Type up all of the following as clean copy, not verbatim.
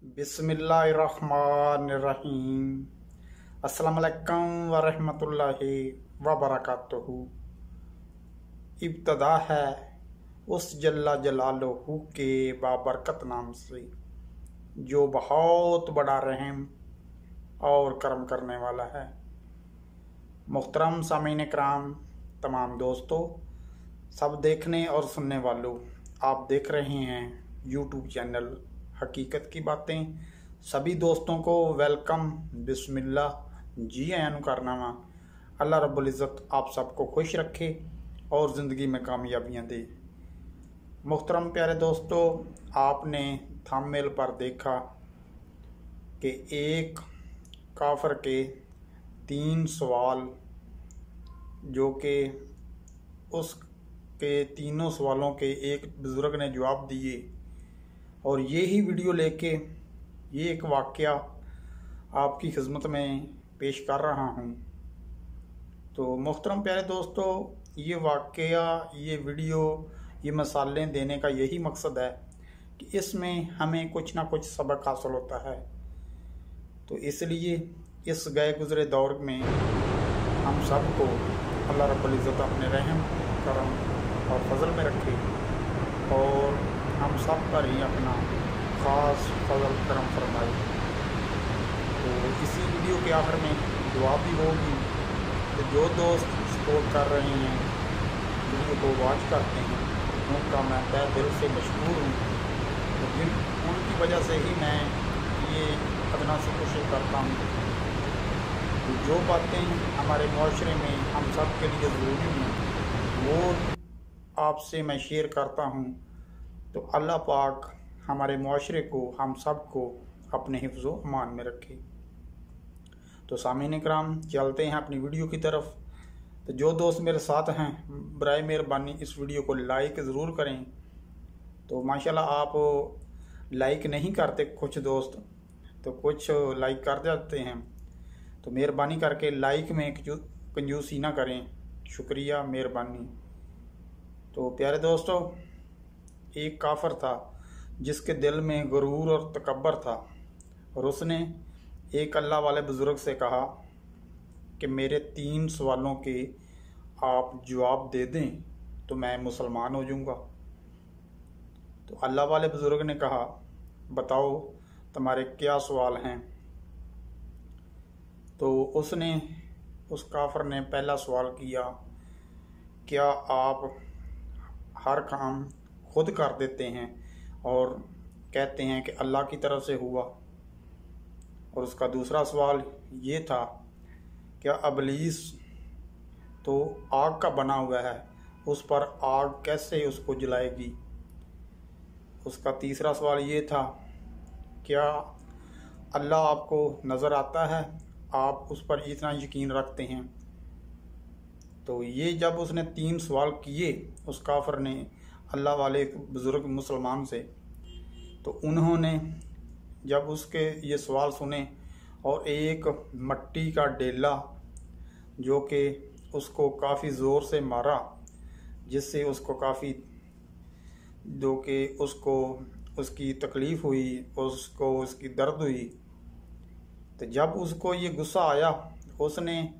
बिस्मिल्लाहिर्रहमानिर्रहीम। अस्सलामुअलैकुम वरहमतुल्लाहि वबरकातुहू। इब्तदा है उस जल्ला जलालहू के बाबरकत नाम से जो बहुत बड़ा रहम और करम करने वाला है। मुहतरम सामीन इकराम, तमाम दोस्तों, सब देखने और सुनने वालों, आप देख रहे हैं यूट्यूब चैनल हकीकत की बातें। सभी दोस्तों को वेलकम, बिस्मिल्लाह, जी आयानु कारनामा। अल्लाह रब्बुल इज़्ज़त आप सबको खुश रखे और ज़िंदगी में कामयाबियाँ दे। मुहतरम प्यारे दोस्तों, आपने थंबनेल पर देखा कि एक काफिर के 3 सवाल, जो कि उसके तीनों सवालों के एक बुज़ुर्ग ने जवाब दिए, और ये ही वीडियो लेके ये एक वाक़या आपकी खिदमत में पेश कर रहा हूँ। तो मुहतरम प्यारे दोस्तों, ये वाक़या, ये वीडियो, ये मिसालें देने का यही मकसद है कि इसमें हमें कुछ ना कुछ सबक हासिल होता है। तो इसलिए इस गए गुज़रे दौर में हम सबको अल्लाह रब्बुल इज़्ज़त अपने रहम, करम और फजल में रखे और हम सब पर ही अपना ख़ास फजल करम फरमाए। तो इसी वीडियो के आखिर में दुआ भी होगी कि जो दोस्त सपोर्ट कर रहे हैं, वीडियो को वॉच करते हैं, उनका मैं तहे दिल से मशकूर हूँ। तो उनकी वजह से ही मैं ये अदना सी कोशिश करता हूँ कि जो बातें हमारे माशरे में हम सब के लिए ज़रूरी हैं वो आपसे मैं शेयर करता हूँ। तो अल्लाह पाक हमारे माशरे को, हम सब को अपने हिफ्ज़ो अमान में रखे। तो सामीन इकराम, चलते हैं अपनी वीडियो की तरफ। तो जो दोस्त मेरे साथ हैं, बराए मेहरबानी इस वीडियो को लाइक ज़रूर करें। तो माशाल्लाह आप लाइक नहीं करते कुछ दोस्त, तो कुछ लाइक कर जाते हैं। तो मेहरबानी करके लाइक में कंजूसी ना करें, शुक्रिया, मेहरबानी। तो प्यारे दोस्तों, एक काफिर था जिसके दिल में गुरूर और तकब्बर था, और उसने एक अल्लाह वाले बुज़ुर्ग से कहा कि मेरे 3 सवालों के आप जवाब दे दें तो मैं मुसलमान हो जाऊंगा। तो अल्लाह वाले बुज़ुर्ग ने कहा, बताओ तुम्हारे क्या सवाल हैं। तो उस काफिर ने पहला सवाल किया, क्या आप हर काम खुद कर देते हैं और कहते हैं कि अल्लाह की तरफ से हुआ। और उसका दूसरा सवाल ये था, क्या इब्लीस तो आग का बना हुआ है, उस पर आग कैसे उसको जलाएगी। उसका तीसरा सवाल ये था, क्या अल्लाह आपको नज़र आता है, आप उस पर इतना यकीन रखते हैं। तो ये जब उसने 3 सवाल किए उस काफिर ने अल्लाह वाले बुज़ुर्ग मुसलमान से, तो उन्होंने जब उसके ये सवाल सुने और एक मट्टी का डेला जो कि उसको काफ़ी ज़ोर से मारा, जिससे उसको काफ़ी जो कि उसको उसकी तकलीफ़ हुई, उसको उसकी दर्द हुई। तो जब उसको ये गुस्सा आया, उसने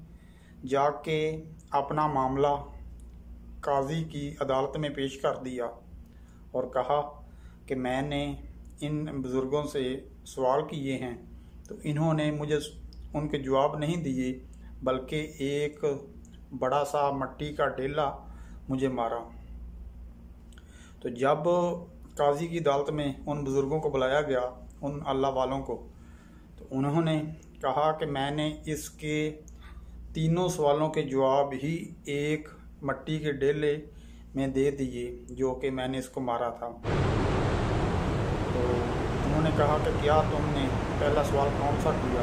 जाके अपना मामला काजी की अदालत में पेश कर दिया और कहा कि मैंने इन बुज़ुर्गों से सवाल किए हैं, तो इन्होंने मुझे उनके जवाब नहीं दिए, बल्कि एक बड़ा सा मट्टी का डेला मुझे मारा। तो जब काजी की अदालत में उन बुज़ुर्गों को बुलाया गया, उन अल्लाह वालों को, तो उन्होंने कहा कि मैंने इसके तीनों सवालों के जवाब ही एक मट्टी के डेले में दे दिए जो कि मैंने इसको मारा था। तो उन्होंने कहा कि क्या तुमने पहला सवाल कौन सा किया।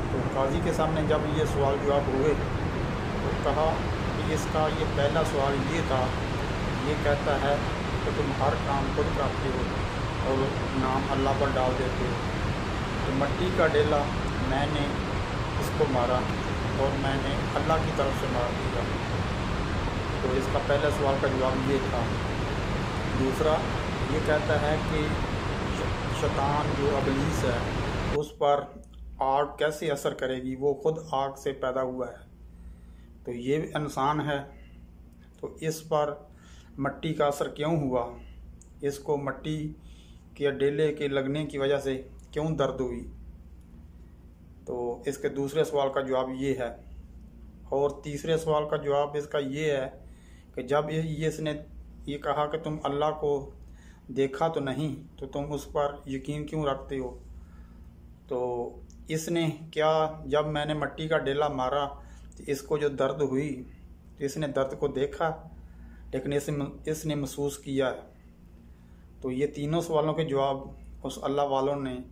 तो काजी के सामने जब ये सवाल जवाब हुए तो कहा कि इसका ये पहला सवाल ये था, ये कहता है कि तुम हर काम खुद करते हो और नाम अल्लाह पर डाल देते हो। तो मट्टी का डेला मैंने इसको मारा और मैंने अल्लाह की तरफ से मार दिया। तो इसका पहला सवाल का जवाब ये था। दूसरा ये कहता है कि शैतान जो अबलीस है उस पर आग कैसे असर करेगी, वो खुद आग से पैदा हुआ है, तो ये इंसान है, तो इस पर मट्टी का असर क्यों हुआ, इसको मट्टी के डेले के लगने की वजह से क्यों दर्द हुई। तो इसके दूसरे सवाल का जवाब ये है। और तीसरे सवाल का जवाब इसका ये है कि जब इसने ये कहा कि तुम अल्लाह को देखा तो नहीं, तो तुम उस पर यकीन क्यों रखते हो। तो इसने क्या, जब मैंने मट्टी का डेला मारा तो इसको जो दर्द हुई, तो इसने दर्द को देखा, लेकिन इसने महसूस किया है। तो ये तीनों सवालों के जवाब उस अल्लाह वालों ने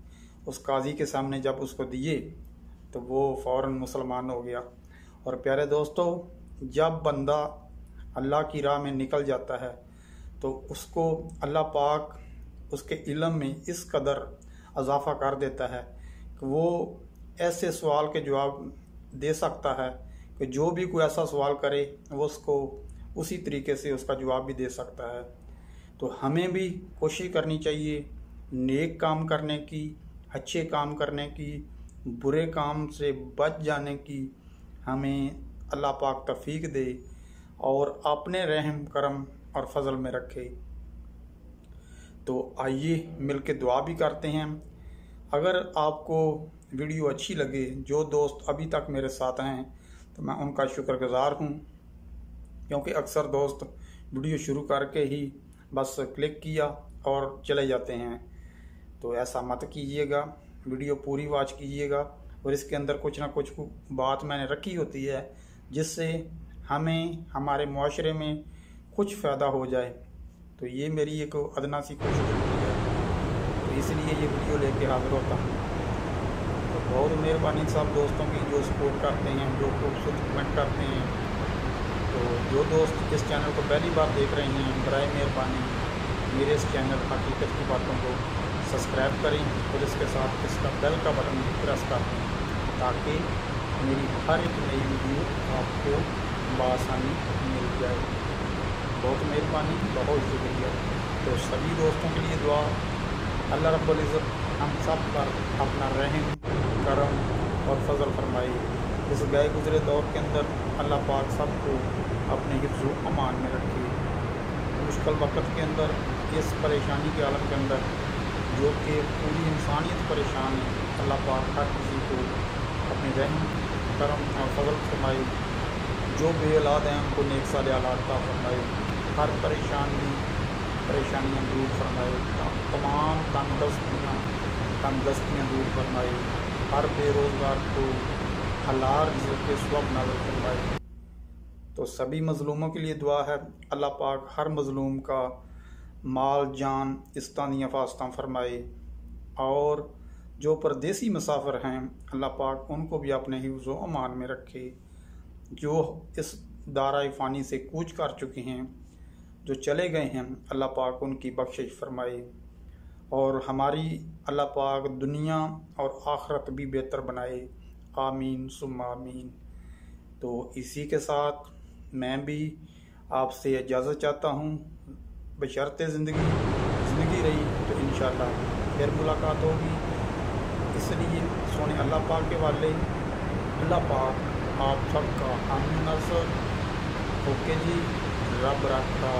उस काजी के सामने जब उसको दिए तो वो फ़ौरन मुसलमान हो गया। और प्यारे दोस्तों, जब बंदा अल्लाह की राह में निकल जाता है तो उसको अल्लाह पाक उसके इल्म में इस कदर इजाफ़ा कर देता है कि वो ऐसे सवाल के जवाब दे सकता है कि जो भी कोई ऐसा सवाल करे वो उसको उसी तरीके से उसका जवाब भी दे सकता है। तो हमें भी कोशिश करनी चाहिए नेक काम करने की, अच्छे काम करने की, बुरे काम से बच जाने की। हमें अल्लाह पाक तौफीक दे और अपने रहम करम और फजल में रखे। तो आइए मिल के दुआ भी करते हैं। अगर आपको वीडियो अच्छी लगे, जो दोस्त अभी तक मेरे साथ हैं, तो मैं उनका शुक्रगुजार हूँ, क्योंकि अक्सर दोस्त वीडियो शुरू करके ही बस क्लिक किया और चले जाते हैं। तो ऐसा मत कीजिएगा, वीडियो पूरी वॉच कीजिएगा। और इसके अंदर कुछ ना कुछ बात मैंने रखी होती है जिससे हमें हमारे मुआशरे में कुछ फ़ायदा हो जाए। तो ये मेरी एक अदना सी कोशिश होती है, तो इसलिए ये वीडियो लेके हाजिर होता हूँ। तो बहुत मेहरबानी सब दोस्तों की जो सपोर्ट करते हैं, जो खूबसूरत कमेंट करते हैं। तो जो दोस्त इस चैनल को पहली बार देख रहे हैं, बराए मेहरबानी मेरे इस चैनल हकीकत की बातों को सब्सक्राइब करें और इसके साथ इसका बेल का बटन प्रेस कर दें, ताकि मेरी हर एक नई वीडियो आपको बआसानी मिल जाए। बहुत मेहरबानी, बहुत शुक्रिया। तो सभी दोस्तों के लिए दुआ, अल्लाह रब्बुल इज़्ज़त हम सब पर अपना रहम करम और फजल फरमाए। इस गए गुजरे दौर के अंदर अल्लाह पाक सबको अपने हिफ्ज़ व अमान में रखे। मुश्किल वक्त के अंदर, इस परेशानी के आलम के अंदर जो कि पूरी इंसानियत परेशान है, अल्लाह पाक हर किसी को अपने रहम करम और फजल फरमाए। जो बे औलाद हैं उनको नेक साले औलाद अता फरमाए। हर परेशानियाँ दूर फरमाए। तमाम तंदुरुस्तियाँ दूर फरमाए। हर बेरोज़गार को हलाल रिज़्क़ के सबब नाज़िल फरमाए। तो सभी मज़लूमों के लिए दुआ है, अल्लाह पाक हर मज़लूम का माल जान इस्तानिया फास्ता फरमाए। और जो परदेसी मुसाफिर हैं, अल्लाह पाक उनको भी अपने हिफ्ज़ व अमान में रखे। जो इस दाराए फ़ानी से कूच कर चुके हैं, जो चले गए हैं, अल्लाह पाक उनकी बख्शिश फरमाए। और हमारी अल्लाह पाक दुनिया और आखिरत भी बेहतर बनाए। आमीन सुम्मा आमीन। तो इसी के साथ मैं भी आपसे इजाज़त चाहता हूँ। बशर्ते ज़िंदगी रही तो इंशाअल्लाह फिर मुलाकात होगी। इसलिए सोने अल्लाह पाक के वाले, अल्लाह पाक आप सबका हम नसर। ओके जी, रब रखा।